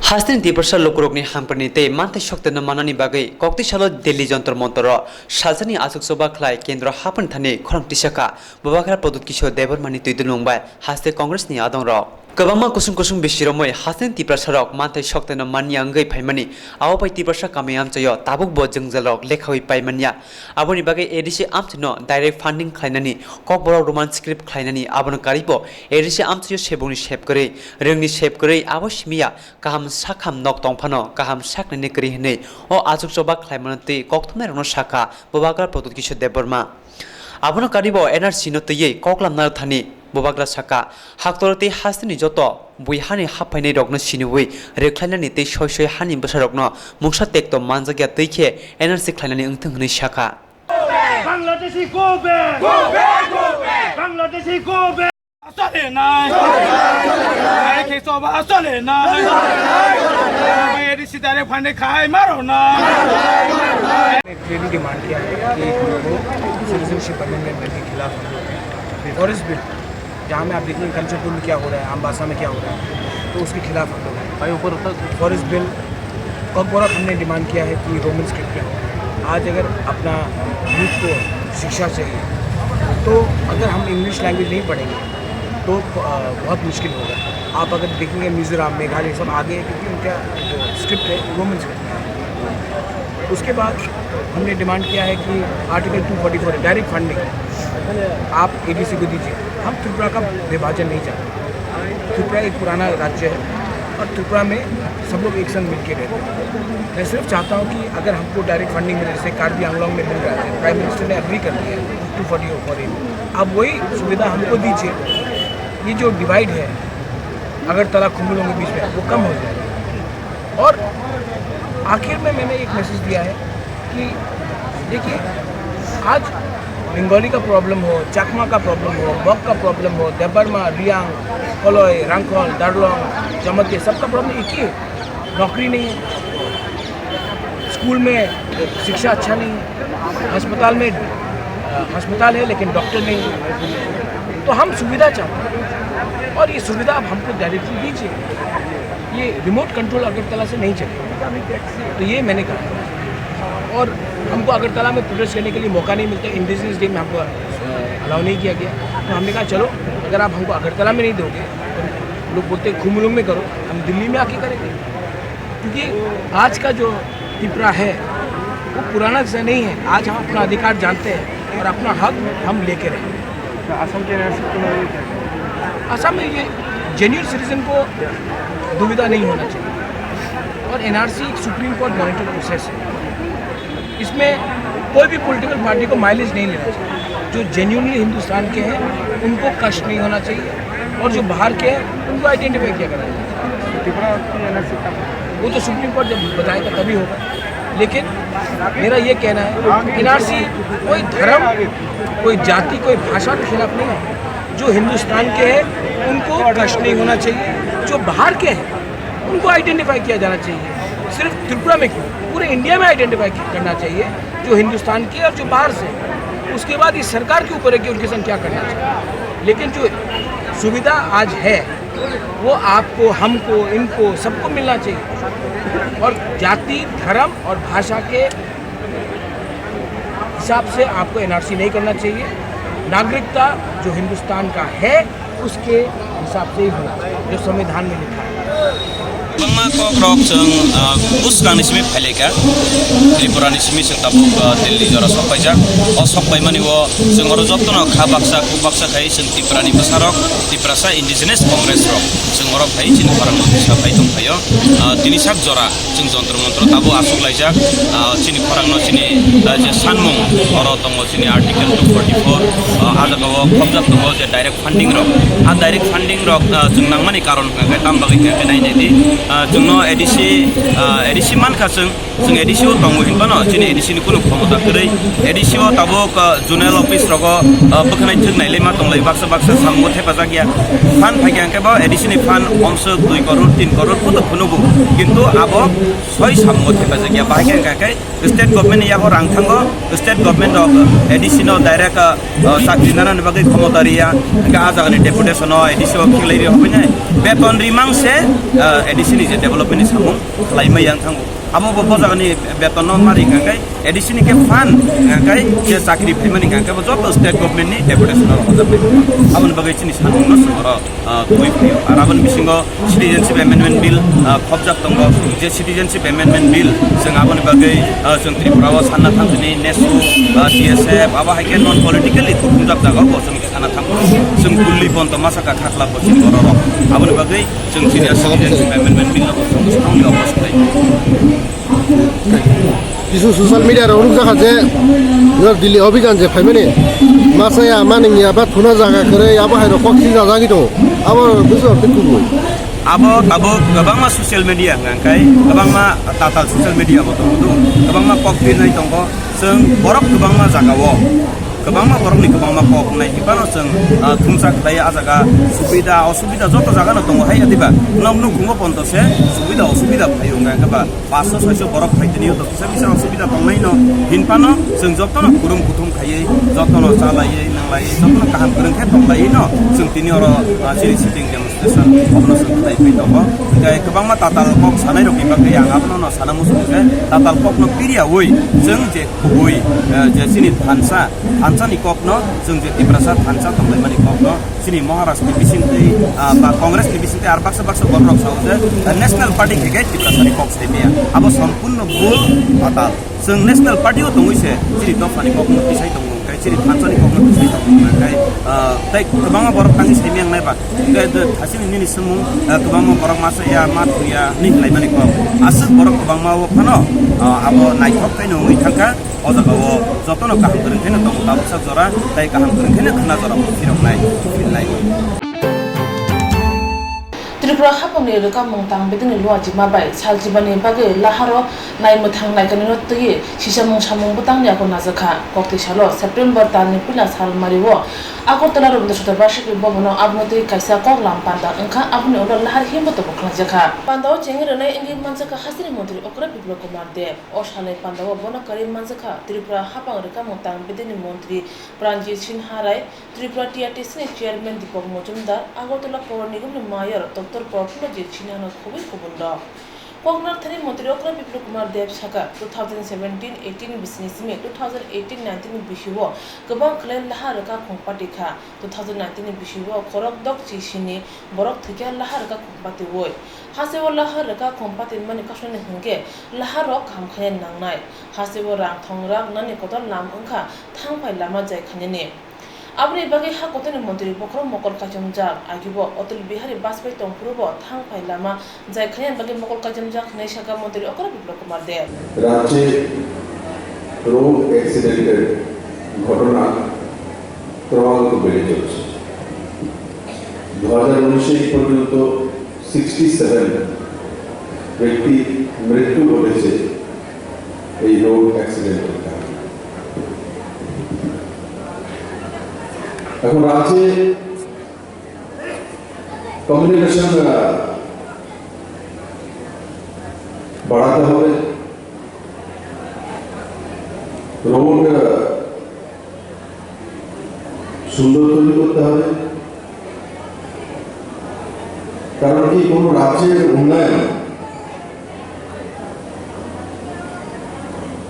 हास्तिन दिवस लोकरोगनी हामपर्नी ते मानते शक्ति न माननी बागै कक्तिशालो दिल्ली जंतर मंतर साजानी आसुक सभा खलाय केंद्र हापन थाने खरं टिसाका बबाग्रा प्रदुत किशोर देवरमानी तुइदुलुंबाय हास्ते कांग्रेसनि आदं र गोबांमा कुसुम कुसुम बिसिरमै हास्तिन तिप्रसारक मानते शक्ति न मानियांगै फाइमानि आवबाय तिप्रसा कामे आमचयो ताबुक ब जंगजलक लेखावै पाइमानिया आबनि बागै एडिसि आमचनो डाइरेक्ट फंडिंग खालायनानि ककबर रोमान स्क्रिप्ट खालायनानि आबन कारिबो एडिसि आमचयो सेबुनि सेबगरै रोंनि सेबगरै आवसिमिया गाहाम साखाम नक तंफानो गाहाम साखने करि हनै ओ आजुक जबा खालायमनते कक्तमनाय रनो साखा बबाग्रा प्रदुत किशोर देवबर्मा आबन कारिबो एनआरसि न तयै कक्लामना थानि बबाग्रा साका हाक्तरते हास्तिनि जत बुइहानि हाफायनाय रगनो सिनुवै रेख्लायनानि तै सय सय हानि बसारगनो मुंसा टेक्ट मानजागिया तैखे एनआरसि खालायनानि ओंथों हनै साखा Bangladeshi go back! Go back! Go back! Bangladeshi go back! Asale nai! Nai ke soba asale nai! मैं इसी तरह फंडे खाए मारो ना! क्लियरली डिमांड किया है कि हमको सिटीजनशिप अमेंडमेंट बिल के खिलाफ फॉरेस्ट बिल जहाँ में आप देखेंगे कंचनपुर में क्या हो रहा है, अम्बासा में क्या हो रहा है, तो उसके खिलाफ हम लोग हैं। फॉरेस्ट बिल ककबरक हमने डिमांड किया है कि रोमन स्क्रिप्ट में हो। आज अगर अपना यूथ को शिक्षा चाहिए तो अगर हम इंग्लिश लैंग्वेज नहीं पढ़ेंगे तो बहुत मुश्किल होगा। आप अगर देखेंगे मिज़ोरम, मेघालय सब आगे है क्योंकि उनका जो स्क्रिप्ट है रोमन स्क्रिप्ट है। उसके बाद हमने डिमांड किया है कि आर्टिकल 244 डायरेक्ट फंडिंग आप एडीसी को दीजिए। हम त्रिपुरा का विभाजन नहीं चाहते। त्रिपुरा एक पुराना राज्य है और त्रिपुरा में सब लोग एक संग मिलकर रहते हैं। मैं सिर्फ चाहता हूँ कि अगर हमको डायरेक्ट फंडिंग मिले, जैसे कार्बी आंगलोंग में मिल रहा है, प्राइम मिनिस्टर ने एग्री कर दिया है 244, अब वही सुविधा हमको दीजिए। ये जो डिवाइड है अगरतला खुम्बुलों के बीच में वो कम हो जाएगा। और आखिर में मैंने एक मैसेज दिया है कि देखिए आज बंगाली का प्रॉब्लम हो, चकमा का प्रॉब्लम हो, बक का प्रॉब्लम हो, देबरमा, रियांग, कोलोई, रंगखोल, दार्लोंग, जमते सबका प्रॉब्लम एक ही है। नौकरी नहीं है, स्कूल में शिक्षा अच्छा नहीं है, अस्पताल में अस्पताल है लेकिन डॉक्टर नहीं है। तो हम सुविधा चाहते हैं और ये सुविधा आप हमको डायरेक्टली दीजिए। ये रिमोट कंट्रोल अगरतला से नहीं चलेगा, तो ये मैंने कहा। और हमको अगरतला में प्रोटेस्ट करने के लिए मौका नहीं मिलता। इंडिजिनस डे में हमको अलाउ नहीं किया गया, तो हमने कहा चलो अगर आप हमको अगरतला में नहीं दोगे तो लोग बोलते खुमुलुंग में करो, हम दिल्ली में आके करेंगे। क्योंकि आज का जो त्रिपुरा है वो पुराना जैसा नहीं है। आज हम अपना अधिकार जानते हैं और अपना हक हम लेके रहेंगे। असम के असम में ये जेन्युइन सिटीजन को दुविधा नहीं होना चाहिए। और एनआरसी एक सुप्रीम कोर्ट मॉनिटर प्रोसेस है, इसमें कोई भी पॉलिटिकल पार्टी को माइलेज नहीं लेना चाहिए। जो जेन्युइनली हिंदुस्तान के हैं उनको कष्ट नहीं होना चाहिए और जो बाहर के हैं उनको आइडेंटिफाई किया करना चाहिए। त्रिपुरा की एनआरसी वो तो सुप्रीम कोर्ट जब बताएगा तभी होगा। लेकिन मेरा ये कहना है एनआरसी कोई धर्म, कोई जाति, कोई भाषा के खिलाफ नहीं है। जो हिंदुस्तान के हैं उनको कष्ट नहीं होना चाहिए, जो बाहर के हैं उनको आइडेंटिफाई किया जाना चाहिए। सिर्फ त्रिपुरा में क्यों, पूरे इंडिया में आइडेंटिफाई करना चाहिए जो हिंदुस्तान के और जो बाहर से। उसके बाद इस सरकार के ऊपर है कि उनके संग क्या करना चाहिए। लेकिन जो सुविधा आज है वो आपको, हमको, इनको सबको मिलना चाहिए। और जाति, धर्म और भाषा के हिसाब से आपको एनआरसी नहीं करना चाहिए। नागरिकता जो हिंदुस्तान का है उसके हिसाब से ही होना चाहिए, जो संविधान में लिखा है। बंगमा कक्रक जों उसगांनिसिम फैलेका त्रिपुरानिसिम जों ताबुक दिल्ली जरा सफायजा अ सफायमानि वो जों अर जत्न खा बाक्सा कु बाक्सा खाय जों त्रिपुरानि बसारक त्रिपुरासा इंडिजिनस कांग्रेस रक जों अर फाय जिन फरांग साफाय दंफायो तिनि साक जरा जों जंतर मंत्र ताबु आसुक लायजाक चिनि फरांग चिनि जे सानमुं अर दङ चिनि आर्टिकल 244 आजागाव खबजाक दङ जे डाइरेक्ट फंडिंग रक आ डाइरेक्ट फंडिंग रक जों नांमानि कारण खाय तामबागै खाय नायनायदि जोंनो एडिसि मानखाजों जों एडिसिआव दंमोन हिनबानो जोंनि एडिसिनि कुनु क्षमता गैयै एडिसिआव ताबुक जुनेल अफिस रग बोखनाय थोंनायलै मा दंलै बाक्सा बाक्सा सामगो हेफाजाब गैया फान फाइगांकेबा एडिसिनि फान हमसो 2 करोड़ 3 करोड़ फुनो फुनुगु किन्तु आबो 6 सामगो हेफाजाब गैया बाहायगांकाय स्टेट गभर्नमेन्ट याको रां थांगो स्टेट गभर्नमेन्ट एडिसिनो डाइरेक्ट साख्रि नानानि बागै क्षमतारिया इनका आजागनि डेपुटेसन एडिसिओ खिलाइरि होबैनाय बेतन रिमांसे एडिसिनि जे डेभलपमेन्टनि सामु लाइमै यां थांगो abo bo bojagani beton mari gakai addition ke fan gakai je sakri phaimani gakai bo jot state government ni deputation ro hojabe abon bagai chini sanung no soro tui phio arabon bisingo citizenship amendment bill khobjak tongo je citizenship amendment bill jeng abon bagai jeng tripura wa sanna thangni nesu csf aba haike non politically khumjak jaga bo jeng sana thang jeng kulli bon to masaka khakla bo chini ro abon bagai jeng citizenship amendment bill bo strongly opposed কিছু social মিডিয়ার অনুক জায়গা যে দিল্লি অভিযান যে ফাইমানি মাসায়া মানিং ইয়াবা থুনা জায়গা করে আবহাওয়ার কক্সি জায়গা দো আবার বুঝো টিকুবো abo gabangma social media ngangkai gabangma tatal social media bo tong gabangma kokpi nai tongko jeng borok gabangma jagao gabangma borok ni gabangma kok nai hibano jeng thumsak dai ajaga subida osubida joto jaga no tongo hai adiba nomnu kungo ponto se subida osubida phayo ngangka 500 600 borok phaitini to bisa osubida tongnai no hinpano jeng joto no kurum kuthum khaiye joto no chalai nanglai joto no kaham kurang khe tonglai no jeng tini oro siri sitting demonstration obno jeng dai pi tongo gai gabangma tatal kok sanai ro bibagri ang abno no sanamu se tatal kok no piria oi jeng je oi je sini thansa ni kok no jeng je tiprasa thansa tonglai mani kok no sini maharashtra bisinte ba congress ni bisinte ar baksa borok sauje national party ke tiprasa ni kok stepia abo sampurno bol tatal jeng national party o tongise sini dofani kok no pisai tongo kai sini thansa ni kok no pisai tongo kai tai gabangma borok tangi semiang nai ba gai de thasini ni semung gabangma borok masa ya mathuya ni lai mani kok asuk borok gabangma o phano abo naithok kai no ngui thangka ojagao jotono kaham kurang khene tongo tabsa jora tai kaham kurang khene khana jora phirok nai filnai Tripura hapamni reka mungtang bedini luwa jima bai sal jibani bage laharo nai muthang nai kanino tuyi sisamung samung butang ni ako nazakha kokti salo September tani pila sal mariwo Agartala Rabindra Jyotir Barshiki Bhavano abnoti kaisa kok lam panda engka abni ola lahar himbo to bokla jakha pandao chengre nai engi manjaka hasri mantri okra Biplab Kumar Dev oshale pandao bona kari manjaka Tripura hapang reka mungtang bedini mantri Pranjit Sinha Rai Tripura TRTC ni chairman Deepak Majumdar Agartala Pawar Nigam ni mayor Dr. Prabhulajit Sinha khobi khobunda Kognar Thani Mantri Okra Biplab Kumar Dev Shaka 2017-18 business me 2018-19 bishiwo gabang khlai lahar ka khongpati kha 2019 bishiwo khorok dok chi shini borok thikya lahar ka khongpati woi hasewo lahar ka khongpati mani kasone hungke lahar rok kham khayen nangnai hasewo rang thongrak nani kodon lam ungkha thangpai lama jai khanene Abri bagi hak kotani mantri bokro mokol kajamjak agibo Atal Bihari Bajpai tongpurubo thangpai lama jai khayan bagi mokol kajamjak nei shaka mantri Okra Biplab Kumar Dev রাজ্যে road অ্যাক্সিডেন্টের ঘটনা ক্রমাগত বেড়ে চলছে 2019 পর্যন্ত 67 ব্যক্তি মৃত্যু ঘটেছে এই রোড অ্যাক্সিডেন্টের কারণে এখন রাজ্যে কমিউনিকেশন বাড়াতে হবে রোড সুন্দর তৈরি করতে হবে কারণ কি কোনো রাজ্যের উন্নয়ন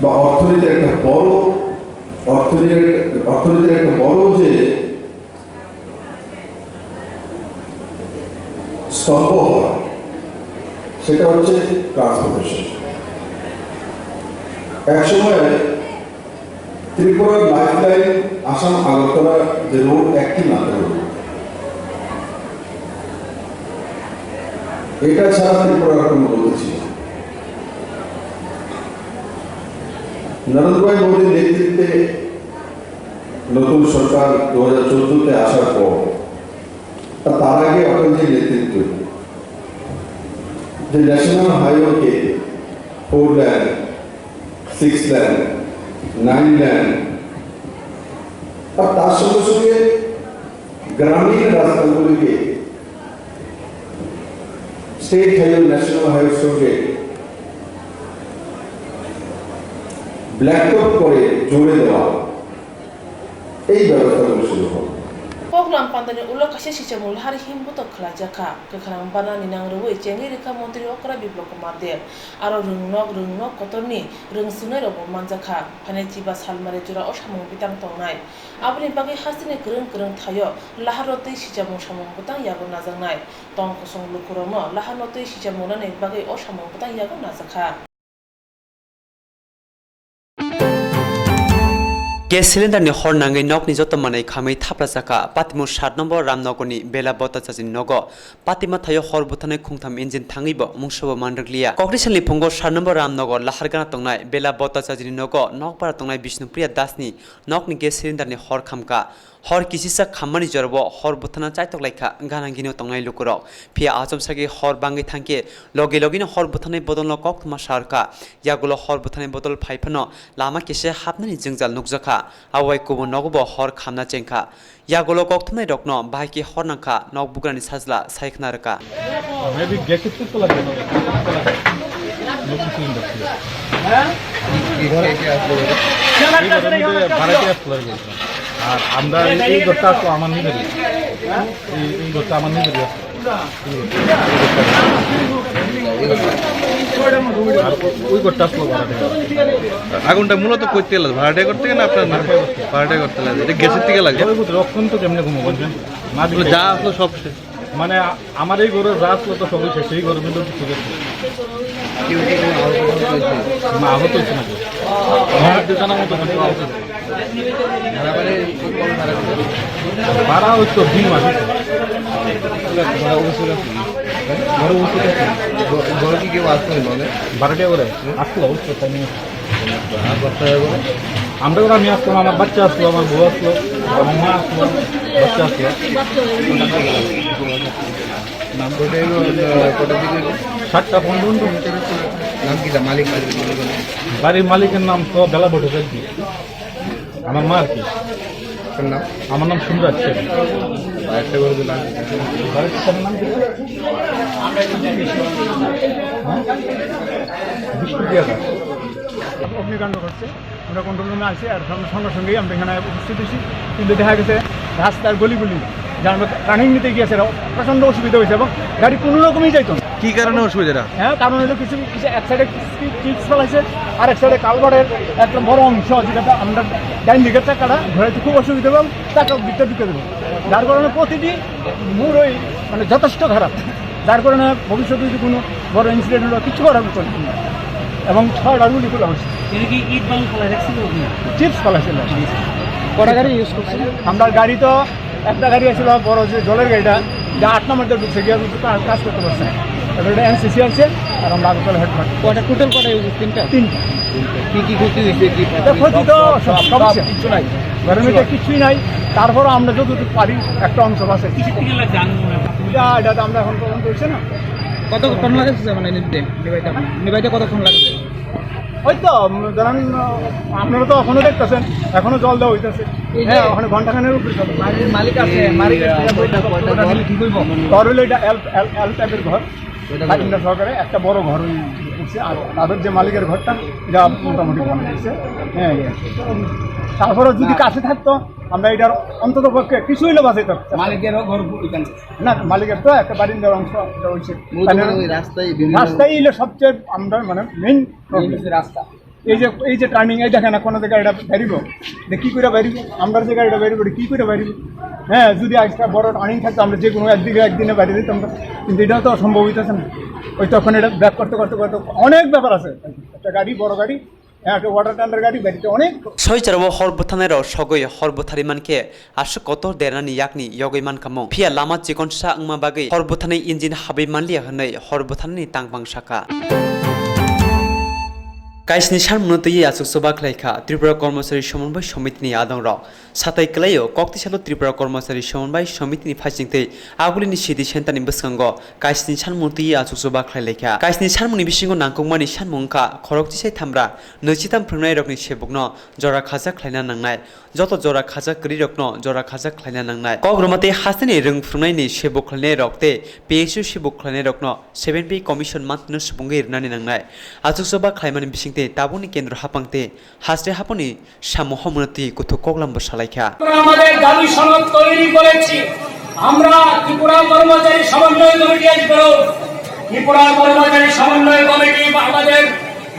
বা অর্থনীতির একটা বড় যে স্তম্ভ হয় সেটা হচ্ছে ট্রান্সপোর্টেশন একসময় ত্রিপুরার লাইফলাইন আসাম আগরতলা যে রোড একটি মাত্র রোড এটা ছাড়া ত্রিপুরার কোনো গতি ছিল নরেন্দ্র ভাই মোদীর নেতৃত্বে নতুন সরকার 2014-তে আসার পর তার আগে অটলজির নেতৃত্ব যে ন্যাশনাল হাইওয়েকে 4 লেন 6 লেন 9 লেন আর তার সঙ্গে সঙ্গে গ্রামীণ রাস্তাগুলিকে স্টেট হাইওয়ে ন্যাশনাল হাইওয়ের সঙ্গে ব্ল্যাকটপ করে জুড়ে দেওয়া এই ব্যবস্থাগুলো শুরু হবে। Poklam pandani ulo kashe sichamul hari himbuto khlajaka kekharang bana ninang ruwi chengi rika montri okra biblok kumade aro rungnok kotorni rungsunai rok manjaka phane chiba salmare jura osamung bitang tongnai abni bagi hasini kereng thayo laharotei sichamung samung butang yago najangnai tong kosong lukurono lahanotei sichamung nani bagi osamung butang yago najaka gas cylinder নি হর নাঙ্গै knock নি যত মানাই খাमै থাপলা জাকা পাতিমু 7 নম্বর রামনগরনি বেলা বতা চাচিन নগ পাতিमा थायो हर बुथानै खुंथाम engine थाङैबो मुंसबो मानरग्लिया कग्रेसननि फंगो 7 নম্বর रामनगर लाहारगाना तंनाय बेला बता चाचिन नग नकपारा तंनाय Vishnupriya दासनि नकनि gas सिलिन्डारनि हर खामका हर किसिसा खामानि जरबो हर बुथाना चाइतक लाइखा गानांगिनो तंनाय लुकुरक फिया आजमसागे हर बांगै थांके लगे लगेनो हर बुथानै बदलनो कक्तमा सारका यागुलो हर बुथानै बदल फाइफनो लामा केसे हाबनानि जोंजाल नुकजाखा आवai कुबो नगबो हर खामना चेंखा यागुलो कक्तमै रकनो बाहायके हर नांखा नक बुग्रानि साजला साइखना रका मेबी गैस कितने तो लगे আর আমরা এই ঘরটা তো আমার নিজের এই ঘরটা আমার নিজের ওই ঘরটা আসলো আগুনটা মূলত করতে গেলে ভাড়াটা করতে গেলে আপনার ভাড়াটা করতে লাগে এটা গ্যাসের থেকে লাগে রক্ষণ তো কেমনে ঘুমো বলছেন না যা আসলো সব শেষ মানে আমার এই ঘরের যা আসলো তো সবই শেষ এই ঘরের মধ্যে কিছু না আহত হচ্ছে নাকি জানার মতো ভাড়া হচ্ছে 2 মাস ঘরে কি কেউ আসতে হবে ভাড়াটা করে আসলো আমরা করে আমি আসলাম আমার বাচ্চা আসলো আমার বউ আসলো আমার মা আসলো বাচ্চা আসলো নাম কোটে 7টা 15 নাম কি মালিক বাড়ির মালিকের নাম তো বেলা ভট্টাচার্য আমার মা আর কি নাম আমার নাম সুন্দর ছিল একটা করে দিলাম নাম কি বিষ্ণুপ্রিয়া দাস অগ্নিকাণ্ড ঘটছে আমরা কন্ট্রোল রুমে আসি আর সঙ্গে সঙ্গেই আমরা এখানে উপস্থিত হয়েছি কিন্তু দেখা গেছে রাস্তার গলিগুলি যার মধ্যে রানিং নিতে গিয়েছে প্রচণ্ড অসুবিধা হয়েছে এবং গাড়ি কোনো রকমই যাইতো না কি কারণে অসুবিধাটা হ্যাঁ কারণ হলো কিছু এক সাইডে চিপস ফেলাইছে আর এক সাইডে কালভারের একটা বড় অংশ যেটা আমরা ডাইন দিকের চাকাটা ধরাইতে খুব অসুবিধা এবং চাকা ভিতরে ঢুকে দেবো যার কারণে প্রতিটি মুড়ই মানে যথেষ্ট খারাপ যার কারণে ভবিষ্যতে যদি কোনো বড় ইনসিডেন্ট হলো কিছু করার চলছে না এবং 6টা গুলি খোলা হচ্ছে চিপস ফেলাইছিল কটা গাড়ি ইউজ করছে আমরা গাড়ি তো একটা গাড়ি আছিল বড় যে জলের গাড়িটা যা 8 নম্বর দিয়ে ঢুকছে গিয়ে কাজ করতে পারছে না এবার এটা এনসিসি আছে আর আমরা আগরতলা হেডকোয়ার্টার কটা টোটাল কটা তিনটা কি ক্ষতি হয়েছে কি ক্ষতি তো সব কিছু নাই ঘরের মধ্যে কিছুই নাই তারপরও আমরা যতটুকু পারি একটা অংশ আছে এটা তো আমরা এখন পর্যন্ত হচ্ছে না কতক্ষণ লাগছে মানে নিবাইতে কতক্ষণ লাগছে ওই তো ধরেন আপনারা তো এখনো দেখতেছেন এখনো জল দেওয়া হইতেছে হ্যাঁ ওখানে ঘন্টাখানের উপরে মালিক আছে কি করবো ঘর হলো এটা এল টাইপের ঘর বাসিন্দা সহকারে একটা বড় ঘর উঠছে আর তাদের যে মালিকের ঘরটা এটা মোটামুটি ভালো হয়েছে হ্যাঁ তারপরে যদি কাছে থাকতো আমরা এটার অন্তত পক্ষে কিছু হইলে বাঁচাইতে মালিকেরও ঘর না মালিকের তো একটা বারিন্দার অংশ হয়েছে রাস্তায় এলে সবচেয়ে আমরা মানে মেইন রাস্তা এই যে টার্নিং এই দেখেন কোনো জায়গায় এটা বেরিব কী করে বেরিব আমরা যে গাড়িটা বেরিব কী করে বেরিব হ্যাঁ যদি আজকে বড় টার্নিং থাকতো আমরা যে কোনো একদিনে বেরিয়ে দিতাম কিন্তু এটাও তো সম্ভব হইতেছে না ওই তখন এটা ব্যাক করতে করতে করতে অনেক ব্যাপার আছে একটা গাড়ি বড় গাড়ি হ্যাঁ একটা ওয়াটার ট্যান্ডার গাড়ি বেরিতে অনেক সইচারবো হরবুথানের সগৈ হরবুথারিমানকে আশো কত দেরানি ইয়াকনি यगैमान खामो फिया लामा चिकनसा अंगमा बागै हरबुथानै इन्जिन हाबै मानलिया हनै हरबुथाननि तांबां साका काइसनि सानमुनतयै आसुकसबा खलायखा त्रिपुरा कर्मचारी समन्वय समितिनि आदंरक साथै क्लायो कक्तिसालो त्रिपुरा कर्मचारी समन्वय समितिनि फाइसिंथै आगुलिनि सिडि सेन्टारनि बसखांग काइसनि सानमुनतयै आसुकसबा खलायलेखा काइसनि सानमुनि बिसिंगो नांगौमानि सानमुंखा खरकतिसाय थामब्रा नैजिथाम फोरोंनाय रकनि सेबुकनो जरा खाजा खलायना नांनाय যত জরা খাজা করি রকন জরা খাজা খ্লাইনা নাंनाय कग्रमाते हास्तानि रोंफ्रुंनायनि सेबक ख्लायनाय रक्ते PSU सेबक ख्लायनाय रकन 7P कमिशन मानतनो सुबुंगे इरनानि नांनाय आजुसबा ख्लायमानि बिसिंते ताबुनि केन्द्र हापांते हास्ते हापनि सामो हमनति कुथु कगलामबो सालायखा আমাদের দাবি সনদ তৈরি করেছি আমরা ত্রিপুরা কর্মচারী সমন্বয় কমিটি আসবো ত্রিপুরা কর্মচারী সমন্বয় কমিটি আমাদের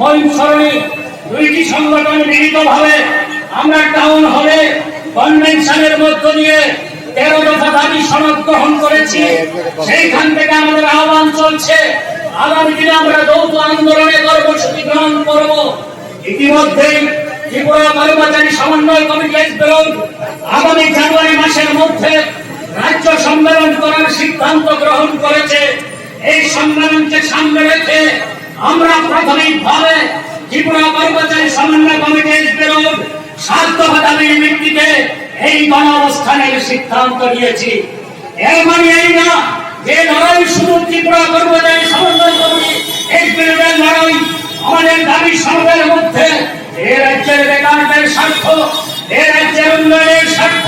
মঞ্চরণী দুইটি সংগঠন মিলিতভাবে আমরা টাউন হলে কনভেনশনের মধ্য দিয়ে 13 দফা দাবি সনদ গ্রহণ করেছি সেইখান থেকে আমাদের আহ্বান চলছে আগামী দিনে আমরা যৌথ আন্দোলনে কর্মসূচি গ্রহণ করব ইতিমধ্যেই ত্রিপুরা কর্মচারী সমন্বয় কমিটি আগামী জানুয়ারি মাসের মধ্যে রাজ্য সম্মেলন করার সিদ্ধান্ত গ্রহণ করেছে এই সম্মেলনকে সামনে রেখে আমরা প্রাথমিকভাবে ত্রিপুরা কর্মচারী সমন্বয় কমিটি 7 দফা দাবির ভিত্তিতে এই গণঅবস্থানের সিদ্ধান্ত নিয়েছি এর মানে এই না যে লড়াই শুধু ত্রিপুরা কর্মচারী সমন্বয় কমিটি এসপির লড়াই আমাদের দাবি সনদের মধ্যে এই রাজ্যের বেকারদের স্বার্থ এই রাজ্যের উন্নয়নের স্বার্থ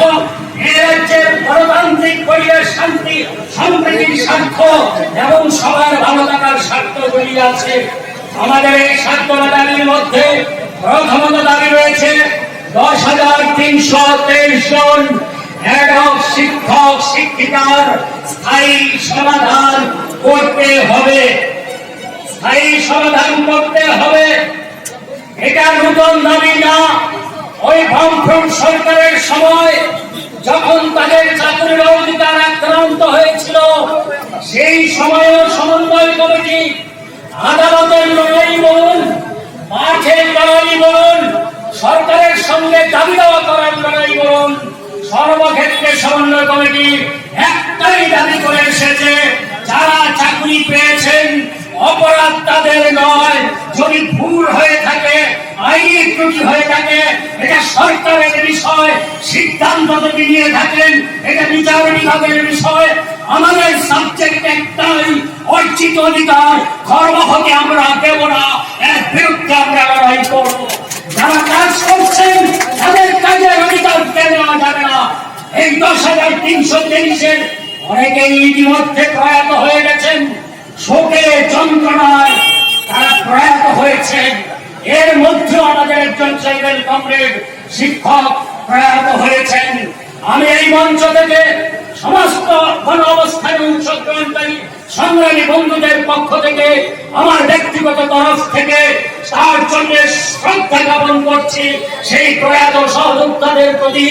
এই রাজ্যের গণতান্ত্রিক পরিবেশ শান্তি সম্প্রীতির স্বার্থ এবং সবার ভালো থাকার স্বার্থ জড়িয়ে আছে আমাদের এই 7 দফা দাবির মধ্যে প্রথমত দাবি রয়েছে 10,323 জন এডহক শিক্ষক শিক্ষিকার স্থায়ী সমাধান করতে হবে স্থায়ী সমাধান করতে হবে এটা নতুন দাবি না ওই বামফ্রন্ট সরকারের সময় যখন তাদের চাকরির অধিকার আক্রান্ত হয়েছিল সেই সময়ও সমন্বয় কমিটি আদালতের লড়াই বলুন মাঠের লড়াই বলুন সরকারের সঙ্গে দাবি দাওয়া করার লড়াই বলুন সর্বক্ষেত্রে সমন্বয় কমিটি একটাই দাবি করে এসেছে যারা চাকরি পেয়েছেন অপরাধ তাদের নয় যদি ভুল হয়ে থাকে আইনি ত্রুটি হয়ে থাকে এটা সরকারের বিষয় সিদ্ধান্ত যদি নিয়ে থাকেন এটা বিচার বিভাগের বিষয় আমাদের সাবজেক্ট একটাই অর্জিত অধিকার কর্মহতি আমরা দেব না এর বিরুদ্ধে আমরা লড়াই করব যারা কাজ করছেন তাদের কাজের অধিকার কেন নেওয়া যাবে না এই 10,323-এর অনেকেই ইতিমধ্যে প্রয়াত হয়ে গেছেন শোকে যন্ত্রণায় তারা প্রয়াত হয়েছেন এর মধ্যে আমাদের একজন ট্রাইবাল কমরেড শিক্ষক প্রয়াত হয়েছেন আমি এই মঞ্চ থেকে সমস্ত গণ অবস্থায় অংশগ্রহণকারী সংগ্রামী বন্ধুদের পক্ষ থেকে আমার ব্যক্তিগত তরফ থেকে তার জন্য শ্রদ্ধা জ্ঞাপন করছি সেই প্রয়াত সহযোদ্ধাদের প্রতি